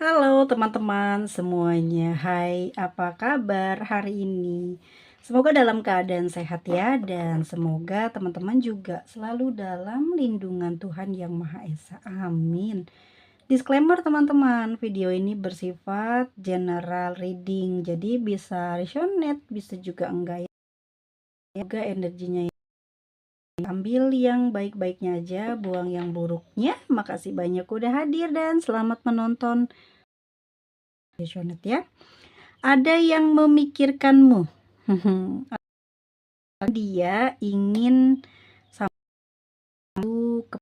Halo teman-teman semuanya, hai apa kabar hari ini? Semoga dalam keadaan sehat ya, dan semoga teman-teman juga selalu dalam lindungan Tuhan Yang Maha Esa, amin. Disclaimer teman-teman, video ini bersifat general reading, jadi bisa resonate, bisa juga enggak ya, juga energinya ya. Ambil yang baik-baiknya aja, buang yang buruknya. Makasih banyak udah hadir dan selamat menonton. Resonate ya. Ada yang memikirkanmu. Dia ingin sambung ke.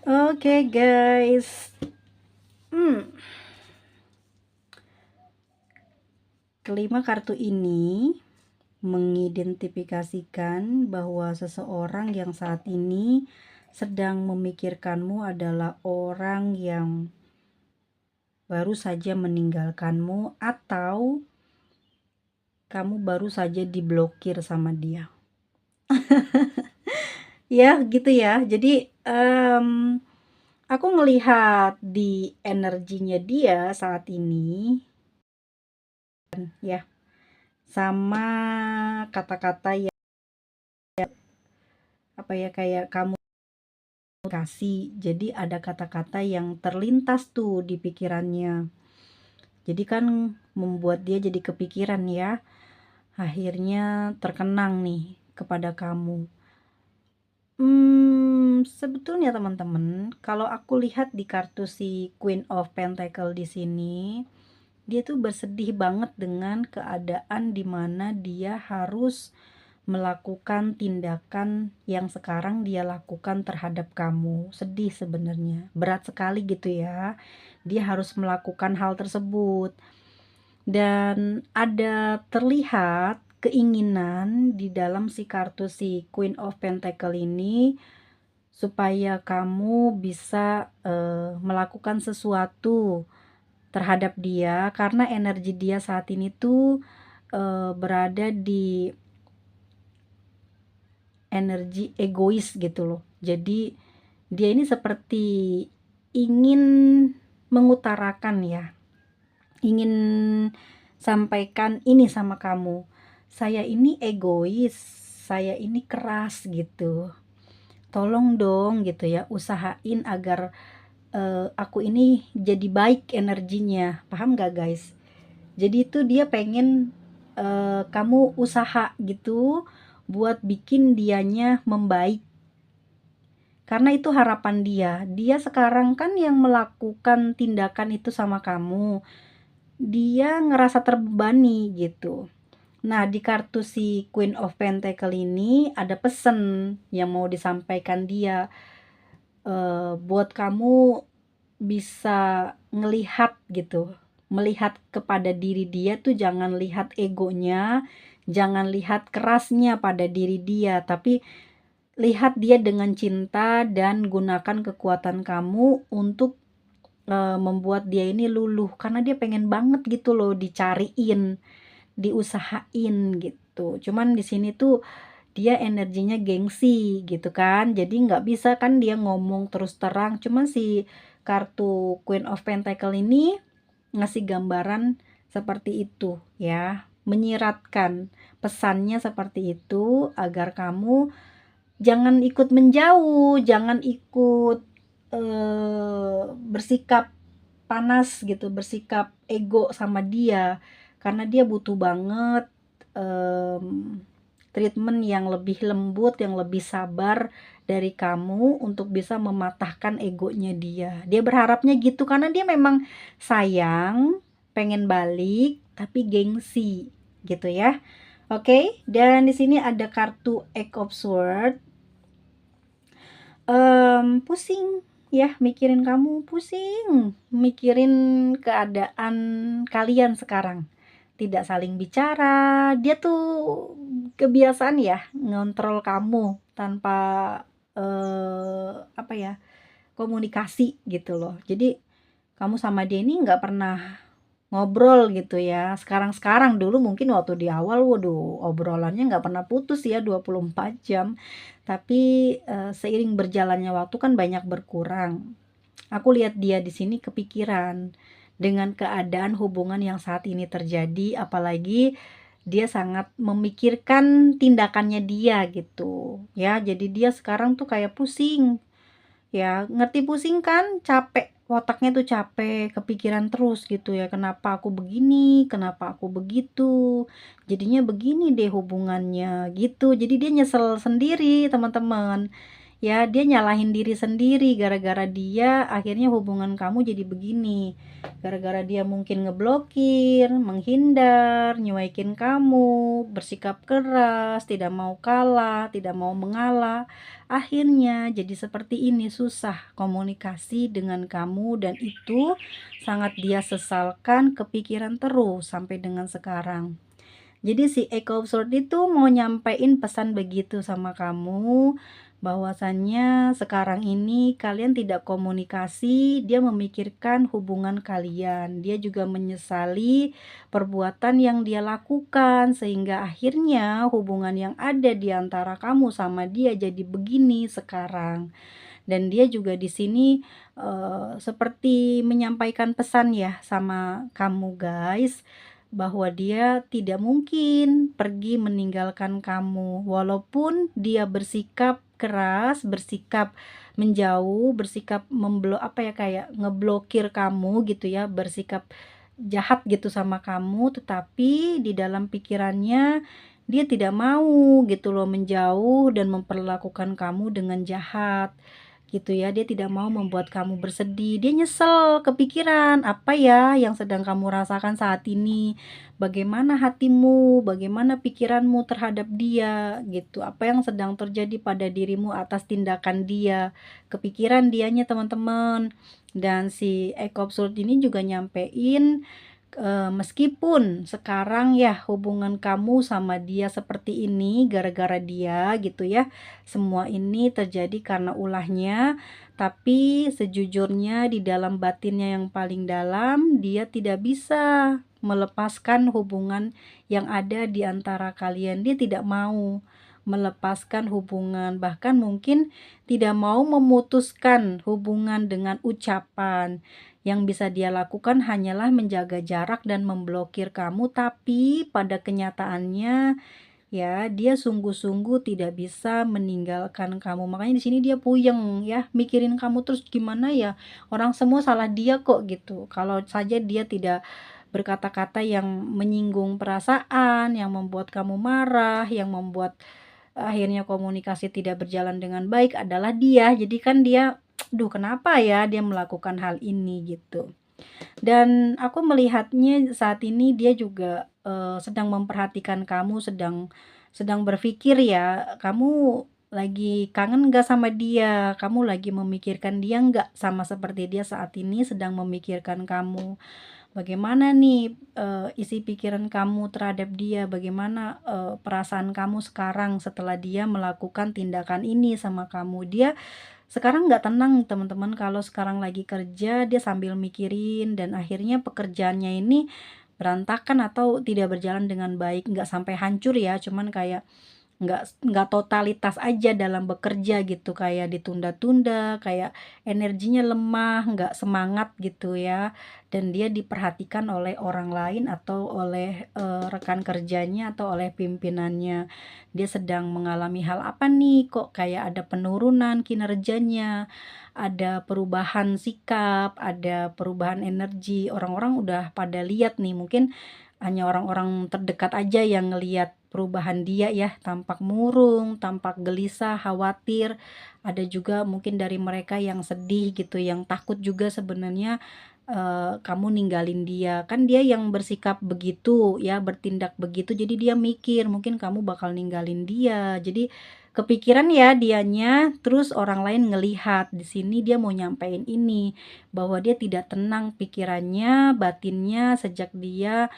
Oke guys. Kelima kartu ini mengidentifikasikan bahwa seseorang yang saat ini sedang memikirkanmu adalah orang yang baru saja meninggalkanmu atau kamu baru saja diblokir sama dia. Ya gitu ya. Jadi aku ngelihat di energinya dia saat ini ya, sama kata-kata yang apa ya, kayak kamu kasih. Jadi ada kata-kata yang terlintas tuh di pikirannya. Jadi kan membuat dia jadi kepikiran ya. Akhirnya terkenang nih kepada kamu. Sebetulnya teman-teman, kalau aku lihat di kartu si Queen of Pentacle di sini, dia tuh bersedih banget dengan keadaan dimana dia harus melakukan tindakan yang sekarang dia lakukan terhadap kamu. Sedih sebenarnya, berat sekali gitu ya. Dia harus melakukan hal tersebut. Dan ada terlihat keinginan di dalam si kartu si Queen of Pentacle ini supaya kamu bisa melakukan sesuatu terhadap dia, karena energi dia saat ini tuh berada di energi egois gitu loh. Jadi dia ini seperti ingin mengutarakan ya, ingin sampaikan ini sama kamu. Saya ini egois, saya ini keras gitu. Tolong dong gitu ya, usahain agar aku ini jadi baik energinya. Paham gak guys? Jadi itu dia pengen kamu usaha gitu buat bikin dianya membaik. Karena itu harapan dia. Dia sekarang kan yang melakukan tindakan itu sama kamu. Dia ngerasa terbebani gitu. Nah, di kartu si Queen of Pentacle ini ada pesan yang mau disampaikan dia. Buat kamu bisa ngelihat gitu, melihat kepada diri dia tuh jangan lihat egonya, jangan lihat kerasnya pada diri dia, tapi lihat dia dengan cinta dan gunakan kekuatan kamu untuk membuat dia ini luluh, karena dia pengen banget gitu loh dicariin, diusahain gitu. Cuman di sini tuh dia energinya gengsi gitu kan, jadi nggak bisa kan dia ngomong terus terang. Cuman si kartu Queen of Pentacle ini ngasih gambaran seperti itu ya, menyiratkan pesannya seperti itu agar kamu jangan ikut menjauh, jangan ikut bersikap panas gitu, bersikap ego sama dia, karena dia butuh banget treatment yang lebih lembut, yang lebih sabar dari kamu untuk bisa mematahkan egonya dia. Dia berharapnya gitu karena dia memang sayang, pengen balik, tapi gengsi gitu ya. Oke, dan di sini ada kartu Eight of Swords. Pusing ya, mikirin kamu, pusing mikirin keadaan kalian sekarang, tidak saling bicara. Dia tuh kebiasaan ya ngontrol kamu tanpa, apa ya, komunikasi gitu loh. Jadi kamu sama dia ini nggak pernah ngobrol gitu ya. Sekarang-sekarang, dulu mungkin waktu di awal, waduh, obrolannya nggak pernah putus ya 24 jam. Tapi, seiring berjalannya waktu kan banyak berkurang. Aku lihat dia di sini kepikiran dengan keadaan hubungan yang saat ini terjadi, apalagi dia sangat memikirkan tindakannya dia gitu ya. Jadi dia sekarang tuh kayak pusing. Ya, ngerti pusing kan? Capek, otaknya tuh capek, kepikiran terus gitu ya, kenapa aku begini, kenapa aku begitu, jadinya begini deh hubungannya, gitu. Jadi dia nyesel sendiri, teman-teman. Ya, dia nyalahin diri sendiri, gara-gara dia akhirnya hubungan kamu jadi begini. Gara-gara dia mungkin ngeblokir, menghindar, nyuekin kamu, bersikap keras, tidak mau kalah, tidak mau mengalah. Akhirnya jadi seperti ini, susah komunikasi dengan kamu, dan itu sangat dia sesalkan, kepikiran terus sampai dengan sekarang. Jadi si Echo of Swords itu mau nyampein pesan begitu sama kamu, bahwasannya sekarang ini kalian tidak komunikasi, dia memikirkan hubungan kalian. Dia juga menyesali perbuatan yang dia lakukan, sehingga akhirnya hubungan yang ada di antara kamu sama dia jadi begini sekarang. Dan dia juga di sini seperti menyampaikan pesan ya sama kamu guys, bahwa dia tidak mungkin pergi meninggalkan kamu, walaupun dia bersikap keras, bersikap menjauh, bersikap apa ya, kayak ngeblokir kamu gitu ya, bersikap jahat gitu sama kamu, tetapi di dalam pikirannya dia tidak mau gitu loh menjauh dan memperlakukan kamu dengan jahat gitu ya. Dia tidak mau membuat kamu bersedih, dia nyesel, kepikiran apa ya yang sedang kamu rasakan saat ini, bagaimana hatimu, bagaimana pikiranmu terhadap dia gitu, apa yang sedang terjadi pada dirimu atas tindakan dia, kepikiran dianya teman-teman. Dan si Ekop Sult ini juga nyampein, meskipun sekarang ya hubungan kamu sama dia seperti ini gara-gara dia gitu ya, semua ini terjadi karena ulahnya, tapi sejujurnya di dalam batinnya yang paling dalam, dia tidak bisa melepaskan hubungan yang ada di antara kalian. Dia tidak mau melepaskan hubungan, bahkan mungkin tidak mau memutuskan hubungan dengan ucapan. Yang bisa dia lakukan hanyalah menjaga jarak dan memblokir kamu, tapi pada kenyataannya ya dia sungguh-sungguh tidak bisa meninggalkan kamu. Makanya di sini dia puyeng ya, mikirin kamu terus, gimana ya, orang semua salah dia kok gitu. Kalau saja dia tidak berkata-kata yang menyinggung perasaan, yang membuat kamu marah, yang membuat akhirnya komunikasi tidak berjalan dengan baik adalah dia. Jadi kan dia, duh kenapa ya dia melakukan hal ini gitu. Dan aku melihatnya saat ini dia juga sedang memperhatikan kamu, sedang sedang berpikir ya, kamu lagi kangen nggak sama dia, kamu lagi memikirkan dia nggak, sama seperti dia saat ini sedang memikirkan kamu. Bagaimana nih, isi pikiran kamu terhadap dia? Bagaimana, perasaan kamu sekarang setelah dia melakukan tindakan ini sama kamu? Dia sekarang nggak tenang teman-teman, kalau sekarang lagi kerja dia sambil mikirin, dan akhirnya pekerjaannya ini berantakan atau tidak berjalan dengan baik. Nggak sampai hancur ya, cuman kayak nggak totalitas aja dalam bekerja gitu, kayak ditunda-tunda, kayak energinya lemah, nggak semangat gitu ya. Dan dia diperhatikan oleh orang lain atau oleh, rekan kerjanya atau oleh pimpinannya. Dia sedang mengalami hal apa nih, kok kayak ada penurunan kinerjanya, ada perubahan sikap, ada perubahan energi, orang-orang udah pada lihat nih, mungkin hanya orang-orang terdekat aja yang ngelihat perubahan dia ya, tampak murung, tampak gelisah, khawatir. Ada juga mungkin dari mereka yang sedih gitu, yang takut juga sebenarnya kamu ninggalin dia. Kan dia yang bersikap begitu ya, bertindak begitu, jadi dia mikir mungkin kamu bakal ninggalin dia. Jadi kepikiran ya dianya, terus orang lain ngelihat, di sini dia mau nyampein ini, bahwa dia tidak tenang pikirannya, batinnya sejak dia,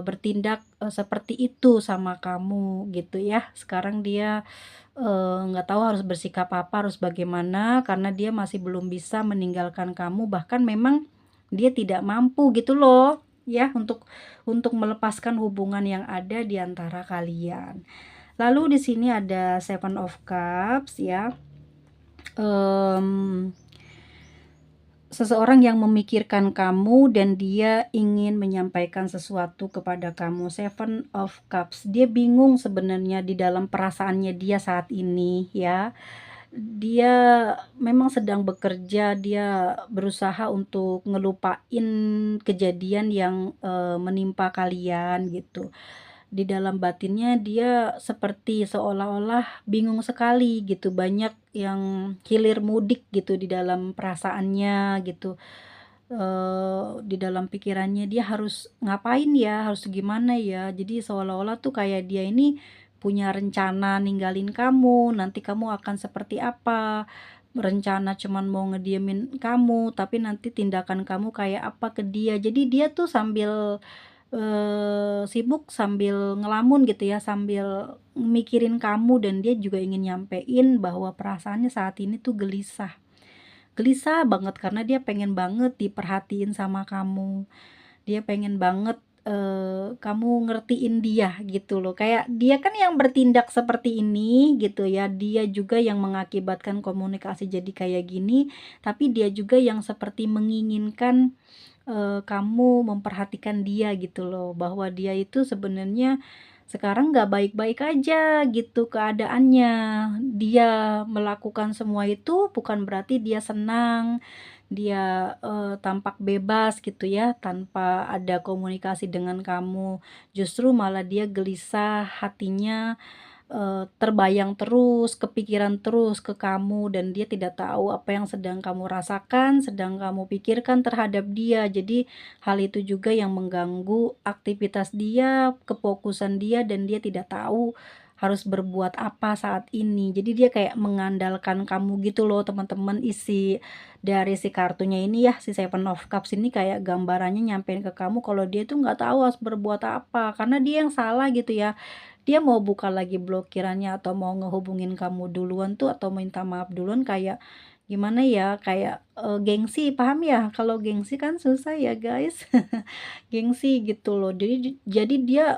bertindak, seperti itu sama kamu gitu ya. Sekarang dia nggak tahu harus bersikap apa, harus bagaimana, karena dia masih belum bisa meninggalkan kamu, bahkan memang dia tidak mampu gitu loh, ya, untuk melepaskan hubungan yang ada di antara kalian. Lalu di sini ada Seven of Cups ya, mmm seseorang yang memikirkan kamu dan dia ingin menyampaikan sesuatu kepada kamu. Seven of Cups, dia bingung sebenarnya di dalam perasaannya dia saat ini ya. Dia memang sedang bekerja, dia berusaha untuk ngelupain kejadian yang, menimpa kalian gitu. Di dalam batinnya dia seperti seolah-olah bingung sekali gitu, banyak yang hilir mudik gitu di dalam perasaannya gitu, di dalam pikirannya dia harus ngapain ya, harus gimana ya. Jadi seolah-olah tuh kayak dia ini punya rencana ninggalin kamu, nanti kamu akan seperti apa, rencana cuman mau ngediemin kamu, tapi nanti tindakan kamu kayak apa ke dia. Jadi dia tuh sambil sibuk sambil ngelamun gitu ya, sambil mikirin kamu dan dia juga ingin nyampein bahwa perasaannya saat ini tuh gelisah. Gelisah banget karena dia pengen banget diperhatiin sama kamu. Dia pengen banget, kamu ngertiin dia gitu loh. Kayak dia kan yang bertindak seperti ini gitu ya, dia juga yang mengakibatkan komunikasi jadi kayak gini, tapi dia juga yang seperti menginginkan kamu memperhatikan dia gitu loh, bahwa dia itu sebenarnya sekarang nggak baik-baik aja gitu keadaannya. Dia melakukan semua itu bukan berarti dia senang, dia, tampak bebas gitu ya, tanpa ada komunikasi dengan kamu. Justru malah dia gelisah, hatinya terbayang terus, kepikiran terus ke kamu dan dia tidak tahu apa yang sedang kamu rasakan, sedang kamu pikirkan terhadap dia. Jadi hal itu juga yang mengganggu aktivitas dia, kefokusan dia dan dia tidak tahu harus berbuat apa saat ini. Jadi dia kayak mengandalkan kamu gitu loh teman-teman, isi dari si kartunya ini ya, si Seven of Cups ini kayak gambarannya nyampein ke kamu kalau dia tuh nggak tahu harus berbuat apa, karena dia yang salah gitu ya. Dia mau buka lagi blokirannya atau mau ngehubungin kamu duluan tuh atau minta maaf duluan kayak gimana ya, kayak, gengsi, paham ya? Kalau gengsi kan susah ya guys, gengsi gitu loh. Jadi dia,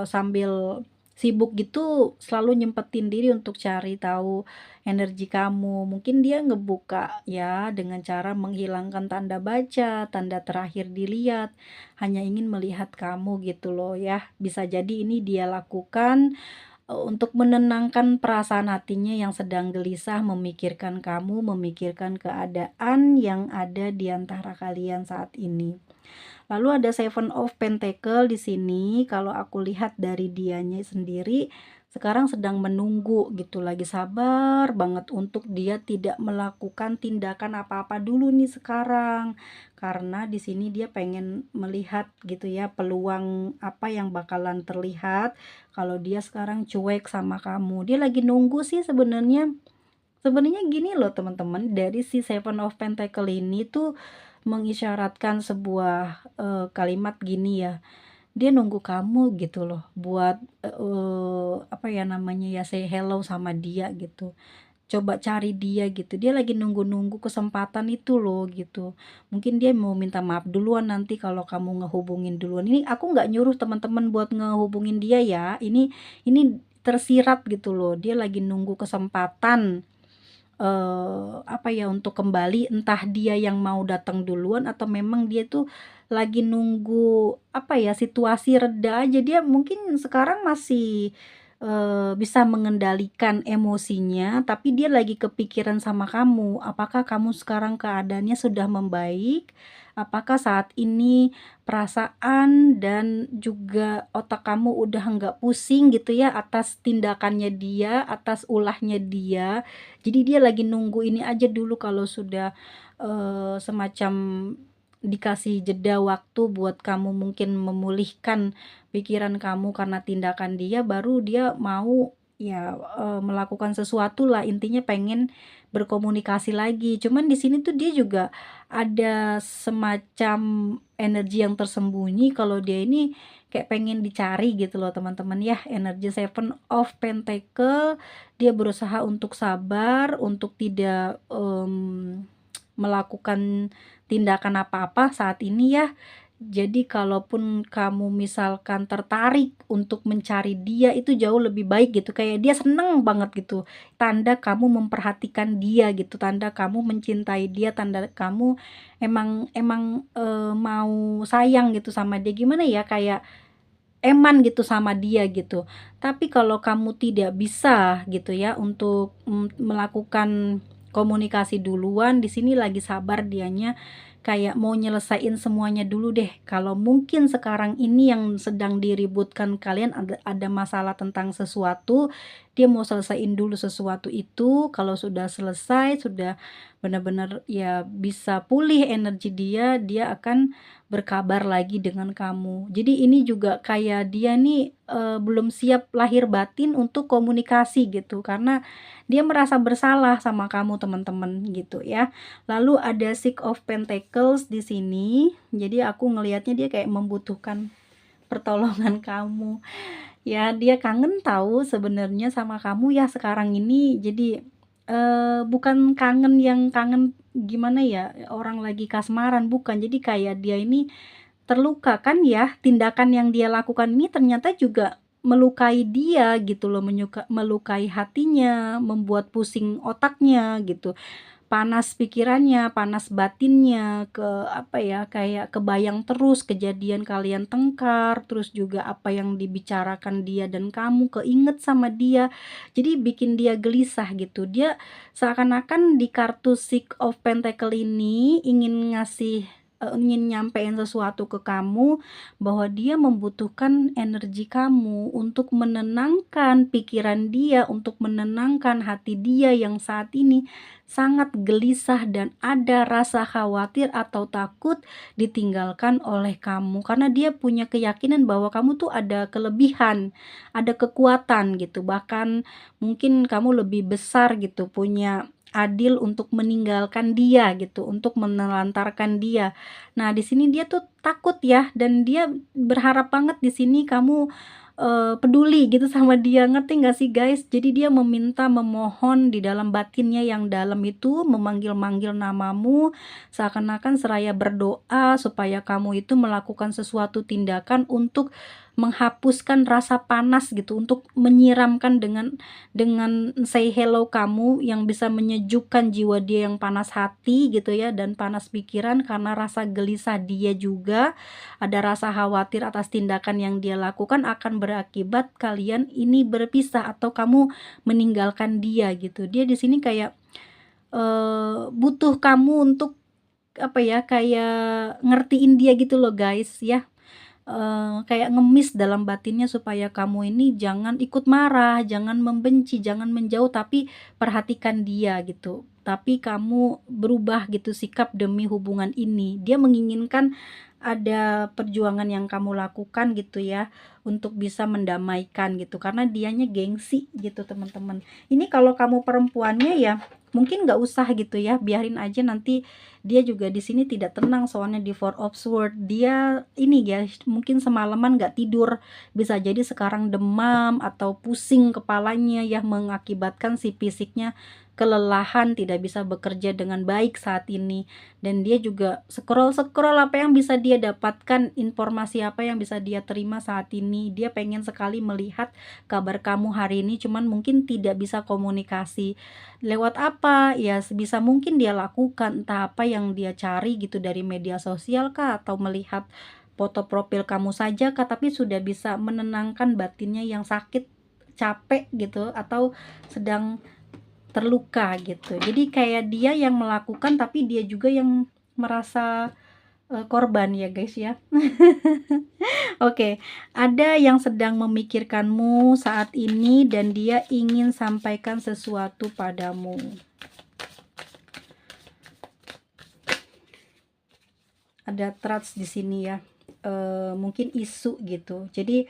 sambil sibuk gitu selalu nyempetin diri untuk cari tahu energi kamu. Mungkin dia ngebuka ya dengan cara menghilangkan tanda baca, tanda terakhir dilihat, hanya ingin melihat kamu gitu loh ya. Bisa jadi ini dia lakukan, untuk menenangkan perasaan hatinya yang sedang gelisah memikirkan kamu, memikirkan keadaan yang ada di antara kalian saat ini. Lalu ada Seven of Pentacle di sini, kalau aku lihat dari dianya sendiri, sekarang sedang menunggu gitu, lagi sabar banget untuk dia tidak melakukan tindakan apa-apa dulu nih sekarang. Karena di sini dia pengen melihat gitu ya, peluang apa yang bakalan terlihat kalau dia sekarang cuek sama kamu. Dia lagi nunggu sih sebenarnya. Sebenarnya gini loh teman-teman, dari si Seven of Pentacle ini tuh mengisyaratkan sebuah, kalimat gini ya, dia nunggu kamu gitu loh buat, apa ya namanya ya, say hello sama dia gitu. Coba cari dia gitu, dia lagi nunggu-nunggu kesempatan itu loh gitu. Mungkin dia mau minta maaf duluan nanti kalau kamu ngehubungin duluan. Ini aku nggak nyuruh teman-teman buat ngehubungin dia ya, ini tersirat gitu loh, dia lagi nunggu kesempatan. Apa ya, untuk kembali, entah dia yang mau datang duluan atau memang dia tuh lagi nunggu, apa ya, situasi reda aja. Dia mungkin sekarang masih, bisa mengendalikan emosinya, tapi dia lagi kepikiran sama kamu. Apakah kamu sekarang keadaannya sudah membaik? Apakah saat ini perasaan dan juga otak kamu udah nggak pusing gitu ya atas tindakannya dia, atas ulahnya dia? Jadi dia lagi nunggu ini aja dulu kalau sudah, semacam dikasih jeda waktu buat kamu mungkin memulihkan pikiran kamu karena tindakan dia, baru dia mau ya, melakukan sesuatu lah, intinya pengen berkomunikasi lagi. Cuman di sini tuh dia juga ada semacam energi yang tersembunyi kalau dia ini kayak pengen dicari gitu loh teman-teman ya, energi Seven of Pentacle. Dia berusaha untuk sabar, untuk tidak, melakukan tindakan apa-apa saat ini ya. Jadi kalaupun kamu misalkan tertarik untuk mencari dia itu jauh lebih baik gitu, kayak dia seneng banget gitu. Tanda kamu memperhatikan dia gitu, tanda kamu mencintai dia, tanda kamu emang emang, mau sayang gitu sama dia, gimana ya, kayak eman gitu sama dia gitu. Tapi kalau kamu tidak bisa gitu ya untuk, melakukan komunikasi duluan, di sini lagi sabar dianya, kayak mau nyelesain semuanya dulu deh. Kalau mungkin sekarang ini yang sedang diributkan kalian ada masalah tentang sesuatu, dia mau selesaiin dulu sesuatu itu, kalau sudah selesai, sudah benar-benar ya bisa pulih energi dia, dia akan berkabar lagi dengan kamu. Jadi ini juga kayak dia nih, belum siap lahir batin untuk komunikasi gitu, karena dia merasa bersalah sama kamu teman-teman gitu ya. Lalu ada Six of Pentacles di sini, jadi aku ngelihatnya dia kayak membutuhkan pertolongan kamu. Ya dia kangen tahu sebenarnya sama kamu ya sekarang ini. Jadi, bukan kangen yang kangen gimana ya, orang lagi kasmaran, bukan. Jadi kayak dia ini terluka kan ya, tindakan yang dia lakukan ini ternyata juga melukai dia gitu loh, melukai hatinya, membuat pusing otaknya gitu, panas pikirannya, panas batinnya, apa ya, kayak kebayang terus kejadian kalian tengkar, terus juga apa yang dibicarakan dia dan kamu, keinget sama dia. Jadi bikin dia gelisah gitu. Dia seakan-akan di kartu Six of Pentacle ini ingin ngasih, ingin nyampein sesuatu ke kamu, bahwa dia membutuhkan energi kamu untuk menenangkan pikiran dia, untuk menenangkan hati dia yang saat ini sangat gelisah dan ada rasa khawatir atau takut ditinggalkan oleh kamu, karena dia punya keyakinan bahwa kamu tuh ada kelebihan, ada kekuatan gitu, bahkan mungkin kamu lebih besar gitu, punya adil untuk meninggalkan dia gitu, untuk menelantarkan dia. Nah, di sini dia tuh takut ya, dan dia berharap banget di sini kamu, peduli gitu sama dia, ngerti nggak sih guys? Jadi dia meminta, memohon di dalam batinnya yang dalam itu, memanggil-manggil namamu, seakan-akan seraya berdoa supaya kamu itu melakukan sesuatu tindakan untuk menghapuskan rasa panas gitu, untuk menyiramkan dengan say hello kamu yang bisa menyejukkan jiwa dia yang panas hati gitu ya, dan panas pikiran karena rasa gelisah dia juga. Ada rasa khawatir atas tindakan yang dia lakukan akan berakibat kalian ini berpisah atau kamu meninggalkan dia gitu. Dia di sini kayak, butuh kamu untuk apa ya, kayak ngertiin dia gitu loh guys ya. Kayak ngemis dalam batinnya supaya kamu ini jangan ikut marah, jangan membenci, jangan menjauh, tapi perhatikan dia gitu. Tapi kamu berubah gitu sikap demi hubungan ini. Dia menginginkan ada perjuangan yang kamu lakukan gitu ya, untuk bisa mendamaikan gitu, karena dianya gengsi gitu teman-teman. Ini kalau kamu perempuannya ya mungkin nggak usah gitu ya, biarin aja, nanti dia juga di sini tidak tenang, soalnya di Four of Swords dia ini guys, mungkin semalaman nggak tidur, bisa jadi sekarang demam atau pusing kepalanya ya, mengakibatkan si fisiknya kelelahan, tidak bisa bekerja dengan baik saat ini. Dan dia juga scroll-scroll apa yang bisa dia dapatkan, informasi apa yang bisa dia terima saat ini. Dia pengen sekali melihat kabar kamu hari ini, cuman mungkin tidak bisa komunikasi. Lewat apa? Ya sebisa mungkin dia lakukan, entah apa yang dia cari gitu dari media sosial kah, atau melihat foto profil kamu saja kah, tapi sudah bisa menenangkan batinnya yang sakit, capek gitu, atau sedang terluka gitu. Jadi kayak dia yang melakukan tapi dia juga yang merasa, korban ya guys ya. Oke, ada yang sedang memikirkanmu saat ini dan dia ingin sampaikan sesuatu padamu. ada trust di sini ya, mungkin isu gitu. Jadi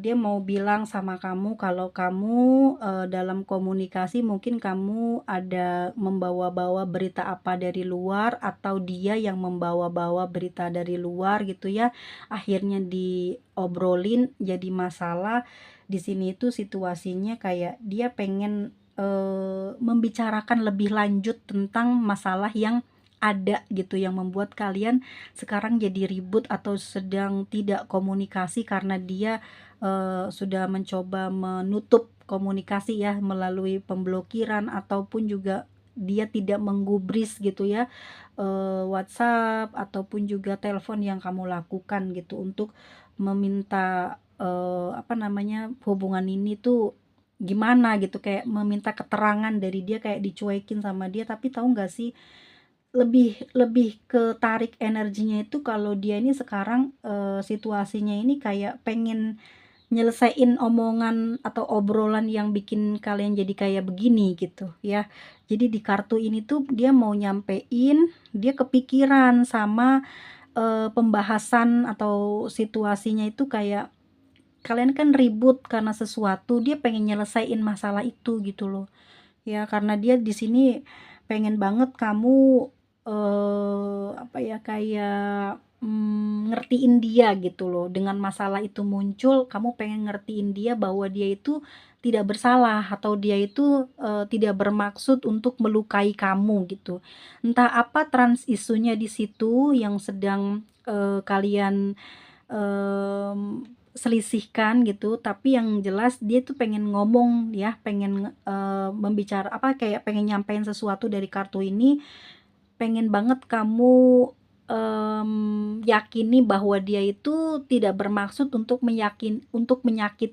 dia mau bilang sama kamu kalau kamu, dalam komunikasi mungkin kamu ada membawa-bawa berita apa dari luar atau dia yang membawa-bawa berita dari luar gitu ya, akhirnya diobrolin jadi masalah. Di sini itu situasinya kayak dia pengen, membicarakan lebih lanjut tentang masalah yang ada gitu, yang membuat kalian sekarang jadi ribut atau sedang tidak komunikasi karena dia sudah mencoba menutup komunikasi ya melalui pemblokiran ataupun juga dia tidak menggubris gitu ya, WhatsApp ataupun juga telepon yang kamu lakukan gitu untuk meminta, apa namanya, hubungan ini tuh gimana gitu, kayak meminta keterangan dari dia, kayak dicuekin sama dia. Tapi tahu nggak sih, lebih lebih ketarik energinya itu kalau dia ini sekarang, situasinya ini kayak pengen nyelesain omongan atau obrolan yang bikin kalian jadi kayak begini gitu ya. Jadi di kartu ini tuh dia mau nyampein, dia kepikiran sama, pembahasan atau situasinya itu kayak kalian kan ribut karena sesuatu, dia pengen nyelesain masalah itu gitu loh. Ya karena dia di sini pengen banget kamu, apa ya, kayak, ngertiin dia gitu loh. Dengan masalah itu muncul, kamu pengen ngertiin dia bahwa dia itu tidak bersalah atau dia itu, tidak bermaksud untuk melukai kamu gitu. Entah apa isunya di situ yang sedang, kalian, selisihkan gitu, tapi yang jelas dia tuh pengen ngomong ya, pengen, apa, kayak pengen nyampein sesuatu dari kartu ini, pengen banget kamu, yakini bahwa dia itu tidak bermaksud untuk menyakiti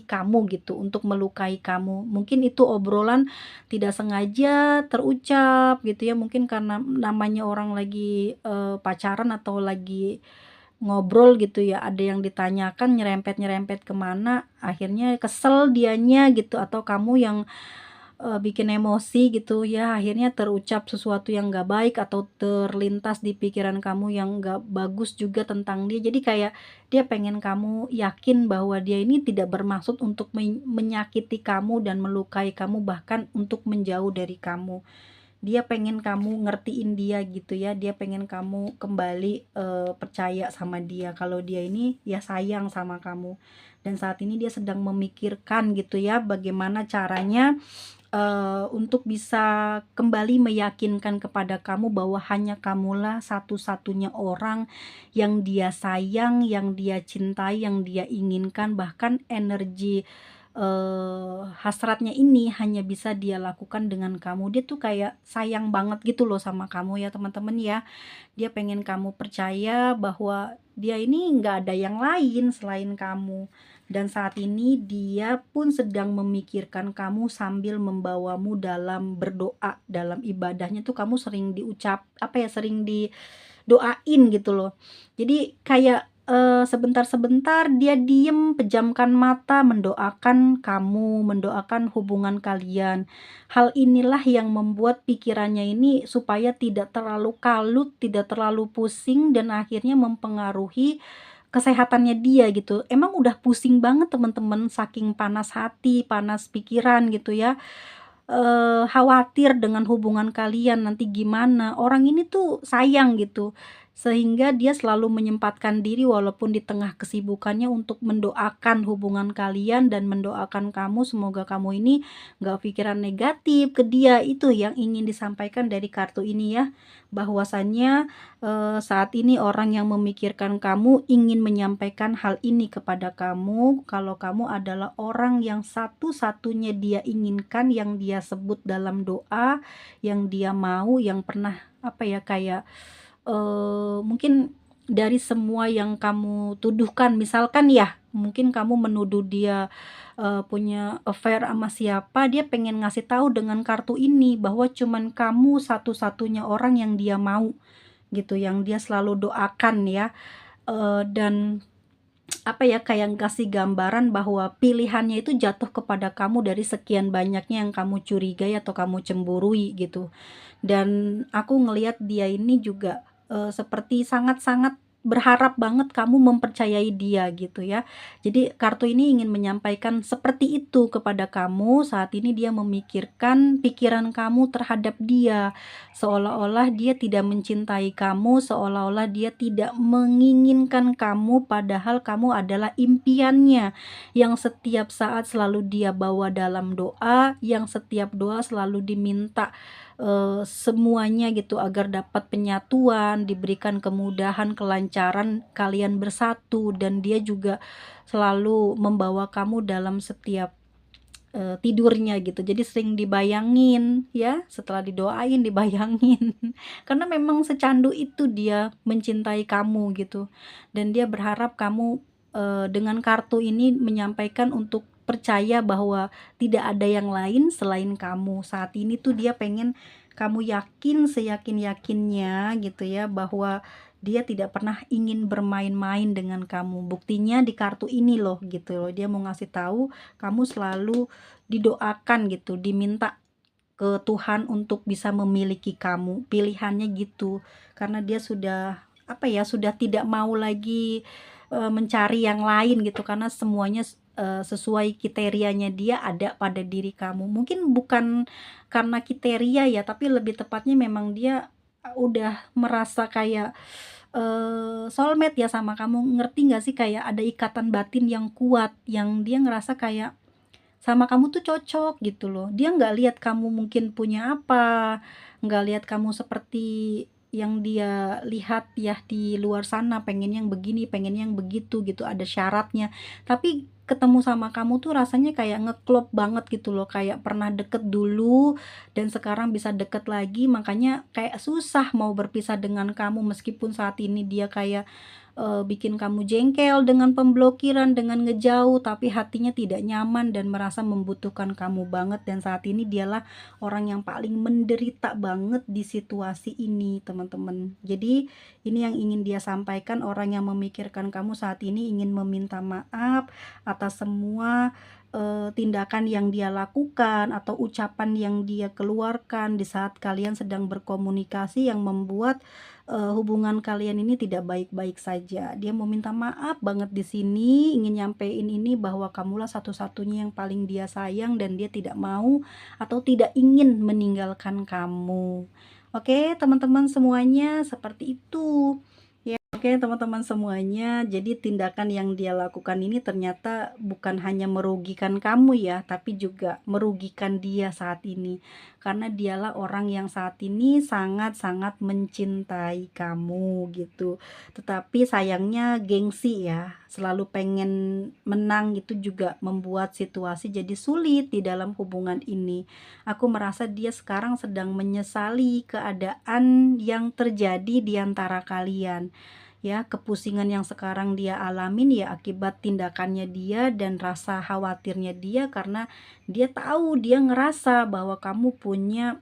kamu gitu, untuk melukai kamu. Mungkin itu obrolan tidak sengaja terucap gitu ya, mungkin karena namanya orang lagi, pacaran atau lagi ngobrol gitu ya, ada yang ditanyakan nyerempet-nyerempet kemana, akhirnya kesel dianya gitu atau kamu yang, bikin emosi gitu ya, akhirnya terucap sesuatu yang nggak baik atau terlintas di pikiran kamu yang nggak bagus juga tentang dia. Jadi kayak dia pengen kamu yakin bahwa dia ini tidak bermaksud untuk menyakiti kamu dan melukai kamu, bahkan untuk menjauh dari kamu. Dia pengen kamu ngertiin dia gitu ya, dia pengen kamu kembali, percaya sama dia kalau dia ini ya sayang sama kamu. Dan saat ini dia sedang memikirkan gitu ya, bagaimana caranya, untuk bisa kembali meyakinkan kepada kamu bahwa hanya kamulah satu-satunya orang yang dia sayang, yang dia cintai, yang dia inginkan, bahkan energi, hasratnya ini hanya bisa dia lakukan dengan kamu. Dia tuh kayak sayang banget gitu loh sama kamu ya teman-teman ya. Dia pengen kamu percaya bahwa dia ini nggak ada yang lain selain kamu. Dan saat ini dia pun sedang memikirkan kamu sambil membawamu dalam berdoa, dalam ibadahnya tuh kamu sering apa ya, sering didoain gitu loh. Jadi kayak, sebentar-sebentar dia diem, pejamkan mata, mendoakan kamu, mendoakan hubungan kalian. Hal inilah yang membuat pikirannya ini supaya tidak terlalu kalut, tidak terlalu pusing dan akhirnya mempengaruhi kesehatannya dia gitu. Emang udah pusing banget teman-teman, saking panas hati, panas pikiran gitu ya, khawatir dengan hubungan kalian nanti gimana. Orang ini tuh sayang gitu, sehingga dia selalu menyempatkan diri walaupun di tengah kesibukannya untuk mendoakan hubungan kalian dan mendoakan kamu semoga kamu ini nggak pikiran negatif ke dia. Itu yang ingin disampaikan dari kartu ini ya, bahwasannya, saat ini orang yang memikirkan kamu ingin menyampaikan hal ini kepada kamu, kalau kamu adalah orang yang satu-satunya dia inginkan, yang dia sebut dalam doa, yang dia mau, yang pernah apa ya, kayak, mungkin dari semua yang kamu tuduhkan, misalkan ya, mungkin kamu menuduh dia, punya affair sama siapa, dia pengen ngasih tahu dengan kartu ini bahwa cuman kamu satu-satunya orang yang dia mau gitu, yang dia selalu doakan ya, dan apa ya, kayak kasih gambaran bahwa pilihannya itu jatuh kepada kamu dari sekian banyaknya yang kamu curigai atau kamu cemburui gitu. Dan aku ngelihat dia ini juga, seperti sangat-sangat berharap banget kamu mempercayai dia gitu ya. Jadi kartu ini ingin menyampaikan seperti itu kepada kamu, saat ini dia memikirkan pikiran kamu terhadap dia. Seolah-olah dia tidak mencintai kamu, seolah-olah dia tidak menginginkan kamu, padahal kamu adalah impiannya, yang setiap saat selalu dia bawa dalam doa, yang setiap doa selalu diminta semuanya gitu agar dapat penyatuan, diberikan kemudahan, kelancaran kalian bersatu, dan dia juga selalu membawa kamu dalam setiap tidurnya gitu. Jadi sering dibayangin ya, setelah didoain dibayangin. Karena memang secandu itu dia mencintai kamu gitu. Dan dia berharap kamu dengan kartu ini menyampaikan untuk percaya bahwa tidak ada yang lain selain kamu. Saat ini tuh dia pengen kamu yakin seyakin-yakinnya gitu ya, bahwa dia tidak pernah ingin bermain-main dengan kamu. Buktinya di kartu ini loh gitu loh. Dia mau ngasih tahu kamu selalu didoakan gitu, diminta ke Tuhan untuk bisa memiliki kamu, pilihannya gitu. Karena dia sudah apa ya, sudah tidak mau lagi mencari yang lain gitu, karena semuanya sesuai kriterianya dia ada pada diri kamu. Mungkin bukan karena kriteria ya, tapi lebih tepatnya memang dia udah merasa kayak soulmate ya sama kamu. Ngerti nggak sih, kayak ada ikatan batin yang kuat, yang dia ngerasa kayak sama kamu tuh cocok gitu loh. Dia nggak lihat kamu mungkin punya apa, nggak lihat kamu seperti yang dia lihat ya di luar sana, pengen yang begini, pengen yang begitu gitu, ada syaratnya. Tapi ketemu sama kamu tuh rasanya kayak ngeklop banget gitu loh, kayak pernah deket dulu dan sekarang bisa deket lagi, makanya kayak susah mau berpisah dengan kamu, meskipun saat ini dia kayak bikin kamu jengkel dengan pemblokiran, dengan ngejauh, tapi hatinya tidak nyaman dan merasa membutuhkan kamu banget, dan saat ini dialah orang yang paling menderita banget di situasi ini, teman-teman. Jadi ini yang ingin dia sampaikan, orang yang memikirkan kamu saat ini ingin meminta maaf atas semua tindakan yang dia lakukan atau ucapan yang dia keluarkan di saat kalian sedang berkomunikasi, yang membuat hubungan kalian ini tidak baik-baik saja. Dia mau minta maaf banget di sini, ingin nyampein ini bahwa kamulah satu-satunya yang paling dia sayang, dan dia tidak mau atau tidak ingin meninggalkan kamu. Oke, teman-teman semuanya, seperti itu. Oke, teman-teman semuanya, jadi tindakan yang dia lakukan ini ternyata bukan hanya merugikan kamu ya, tapi juga merugikan dia saat ini. Karena dialah orang yang saat ini sangat-sangat mencintai kamu gitu. Tetapi sayangnya gengsi ya, selalu pengen menang, itu juga membuat situasi jadi sulit di dalam hubungan ini. Aku merasa dia sekarang sedang menyesali keadaan yang terjadi di antara kalian. Ya, kepusingan yang sekarang dia alamin ya akibat tindakannya dia dan rasa khawatirnya dia, karena dia tahu, dia ngerasa bahwa kamu punya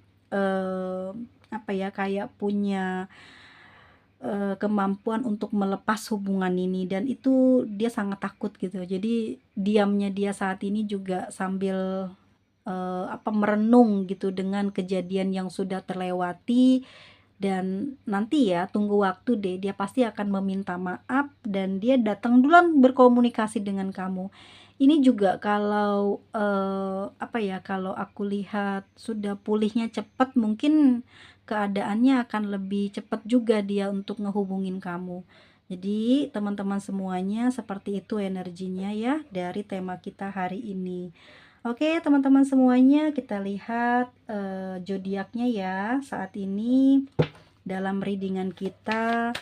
apa ya, kayak punya kemampuan untuk melepas hubungan ini, dan itu dia sangat takut gitu. Jadi diamnya dia saat ini juga sambil apa, merenung gitu dengan kejadian yang sudah terlewati. Dan nanti ya, tunggu waktu deh, dia pasti akan meminta maaf dan dia datang duluan berkomunikasi dengan kamu. Ini juga kalau apa ya, kalau aku lihat sudah pulihnya cepat, mungkin keadaannya akan lebih cepat juga dia untuk ngehubungin kamu. Jadi teman-teman semuanya, seperti itu energinya ya dari tema kita hari ini. Oke, teman-teman semuanya, kita lihat zodiaknya ya saat ini. Dalam readingan kita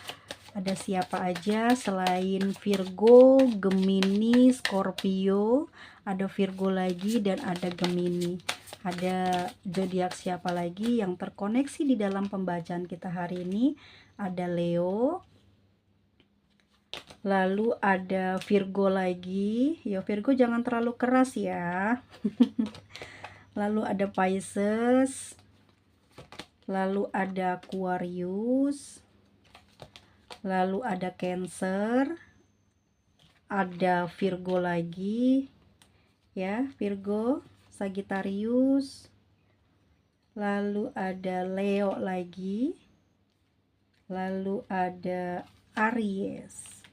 ada siapa aja selain Virgo, Gemini, Scorpio, ada Virgo lagi dan ada Gemini. Ada zodiak siapa lagi yang terkoneksi di dalam pembacaan kita hari ini? Ada Leo, lalu ada Virgo lagi. Ya, Virgo jangan terlalu keras ya. Lalu ada Pisces, lalu ada Aquarius, lalu ada Cancer, ada Virgo lagi ya, Virgo, Sagittarius, lalu ada Leo lagi, lalu ada Aries.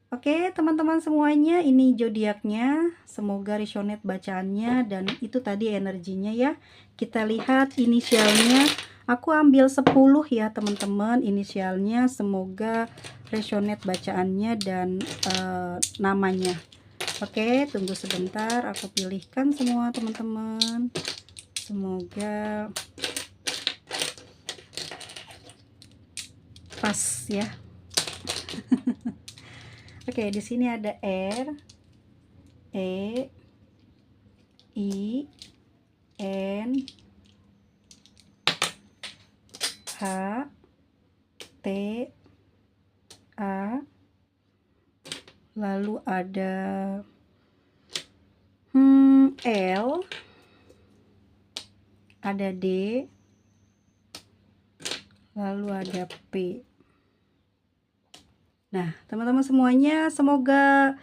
Oke, teman-teman semuanya, ini zodiaknya. Semoga resonate bacaannya dan itu tadi energinya ya. Kita lihat inisialnya. Aku ambil 10 ya, teman-teman. Inisialnya semoga resonate bacaannya dan namanya. Oke, tunggu sebentar, aku pilihkan semua teman-teman. Semoga pas ya. Oke, di sini ada R, E, I, N, H, T, A, lalu ada L, ada D, lalu ada P. Nah, teman-teman semuanya, semoga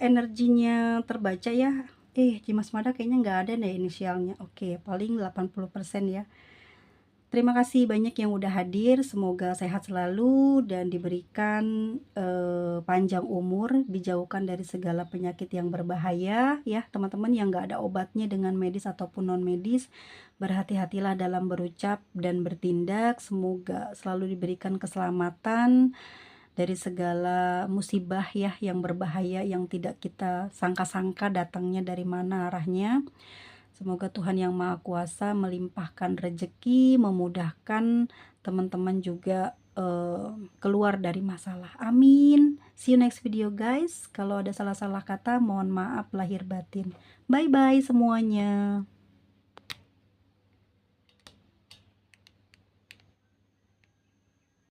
energinya terbaca ya. Jimas Mada kayaknya nggak ada deh inisialnya. Oke, paling 80% ya. Terima kasih banyak yang udah hadir. Semoga sehat selalu dan diberikan panjang umur, dijauhkan dari segala penyakit yang berbahaya ya, teman-teman yang nggak ada obatnya dengan medis ataupun non medis. Berhati-hatilah dalam berucap dan bertindak. Semoga selalu diberikan keselamatan dari segala musibah ya yang berbahaya, yang tidak kita sangka-sangka datangnya dari mana arahnya. Semoga Tuhan Yang Maha Kuasa melimpahkan rezeki, memudahkan teman-teman juga keluar dari masalah. Amin. See you next video guys. Kalau ada salah-salah kata mohon maaf lahir batin. Bye bye semuanya.